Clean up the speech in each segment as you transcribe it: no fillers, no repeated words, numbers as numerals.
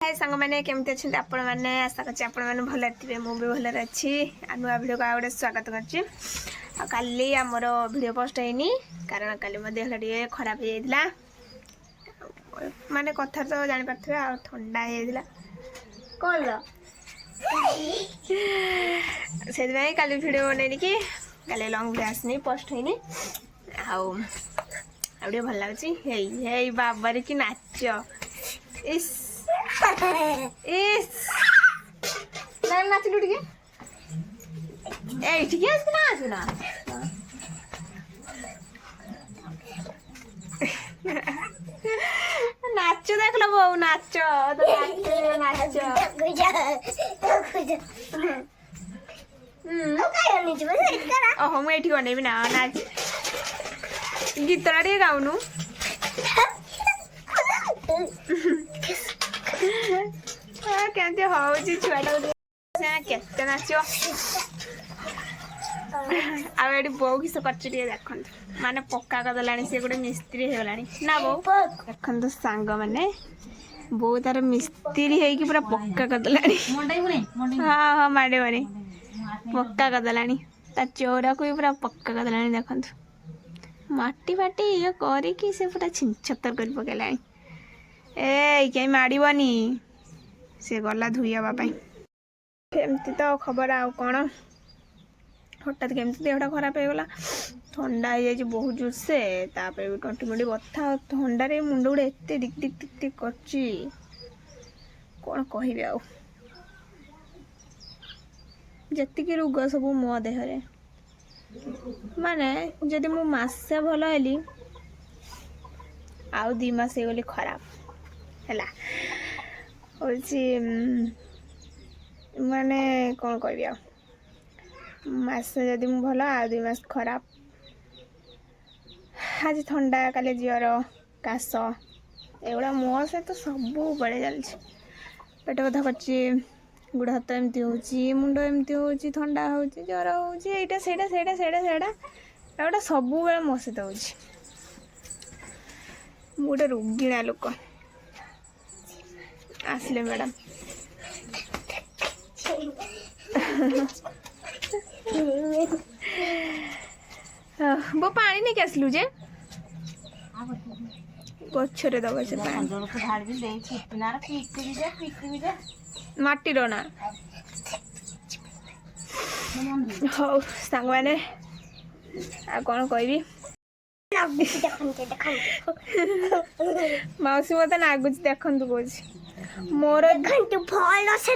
हाय सांग मैंने केमती अच्छे आपण मैंने आशा कर भल थे मुझे भल अच्छी नुआ भिड को आगे स्वागत करी आमर भिड पोस्ट होनी कारण काली मो देह टे खराब हो जाता माने कथा तो जापारे आ ठंडा हो कौन से काली भिड बनईनी कि काली लंग भिड आसनी पोस्ट होनी आगे भल लगे बाबारे कि नाच इस इस नाचलु टिके ए ठीक है इसको नाच ना नाच देख लो बहु नाच तो नाच ओहो मुझे ये बनैबी ना नाच गीत टे गाउनु केमती हूँ छुआटा केते नाच आगे बो किस कर देखु माने पक्का करदेला सी गोटे मिस्त्री हो गला ना बो देखु सांग मैंने बो तार मिस्त्री है पूरा पक्का करदेला हाँ हाँ माड़े बने पक्का करदेला ता चौरा को भी पूरा पक्का करदेला देखु माटी फाटी ये करी से पूरा छिंछतर कर पकेला ए कहीं माड़बनी से गला धुईवाई एमती तो खबर आउ कौन हठात केमती देहटा खराब हो गला ठंडा हो जाए बहुत जोर से भी टंटी मंटी बथा ठंडारे मुंड गुड़े एत दिक दिक दिक दिक कर कौन कह आउ जी रोग सब मो देहरे माने जदि मु मासे भल हेली आउ 2 मास गली खराब है माने कौन कह मसे जदि मु भल आ 2 मास खराब आज ठंडा काले ज्वर काश एगुड़ा मो सहित सब बड़े चलती पेट कथा कर गुड़ हाथ एमती हो मुंड एमती हो ठंडा हो ज्वर होटा सब बेले मो सहित हो गोटे रोगिणा लोक आसले मैडम वो पानी नहीं आसलु जे गछरे दब से माटी ना हौ सांग मैंने आ कौन कहबी मौसी मत नागुच देखु कह मोर भल से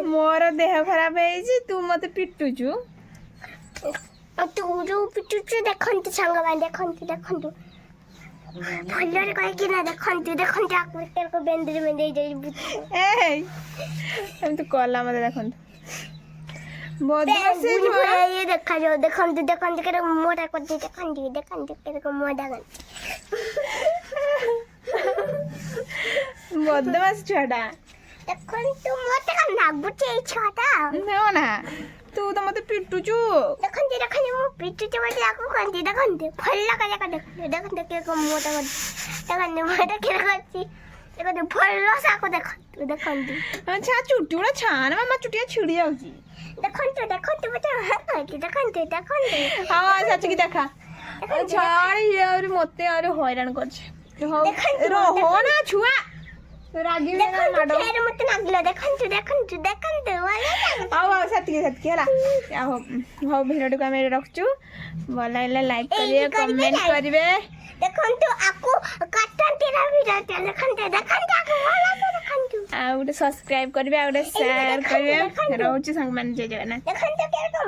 मोर देह खराब है तू मत पिटुचु तू जो पिटुचु देखु सांग देखु देखु भल कहीं ना देखु देखु बेंदरी बेंदरी एमती कला मत देखु ये देखा जाओ देखो देखो मोटा कर दे देखो मोटा कर बदमाश छुआटा देखो तू मोटे का नागुचे छुआटा ना ना तू तो मते पिटुचु देखो मो पिटुचु मते आको कंती देखो फल्ला का देखो मोटा कर देखो मोटा के करती देखो फल्ला साको देखो अच्छा चुट्टुड़ा छान मामा चुटिया छिड़ी जाउची देखो देखो हाँ सच की देखा छाड़ मत हैरान कर ना छुआ रागी मत नागिल देखो हाँ सतकी है हो भिडियो को आम रखु भल लाइक करिए कमेंट करिवे देखंतु आकु काटंतीरा वीडियो देखंतु आ गोटे सब्सक्राइब करिवे आ गोटे शेयर करिवे रहउची संग मान जय जगन्नाथ देखंतु